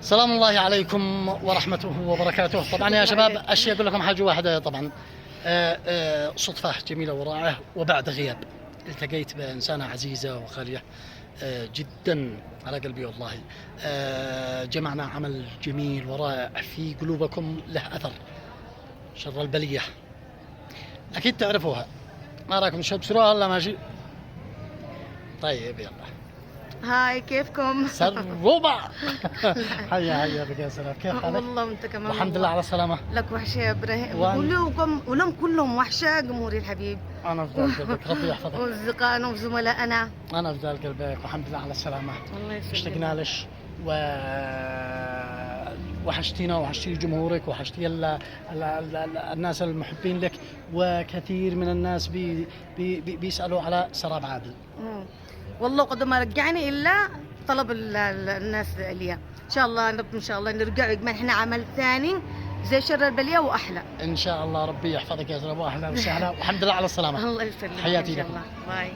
سلام الله عليكم ورحمته وبركاته. طبعا يا شباب اشياء اقول لكم حاجه واحده. طبعا صدفه جميله ورائعه، وبعد غياب التقيت بانسانه عزيزه وغاليه جدا على قلبي والله. جمعنا عمل جميل ورائع في قلوبكم له اثر. شر البليه اكيد تعرفوها. ما رايكم تبصروها ولا ماشي؟ طيب يلا. هاي كيفكم؟ سروبة. حيا بك يا سلام، كيف حالك؟ والله وانت كمان. الحمد لله على السلامة. لك وحشة يا ابراهيم، ولهم كلهم وحشة جمهوري الحبيب. أنا في قلبك، ربي يحفظك. واصدقائنا وزملائنا. أنا في قلبك والحمد لله على السلامة. الله يسلمك. اشتقنا لش وحشتينا وحشتي جمهورك، وحشتي الناس المحبين لك، وكثير من الناس بيسألوا على سراب عادل. والله قد ما رجعني الا طلب الناس لي. ان شاء الله ان شاء الله نرجع كمان احنا عمل ثاني زي شر البليه واحلى ان شاء الله. ربي يحفظك يا زلمه، واهلا وسهلا والحمد لله على السلامه. الله يسلمك. حياتي ان شاء لكم. الله. باي.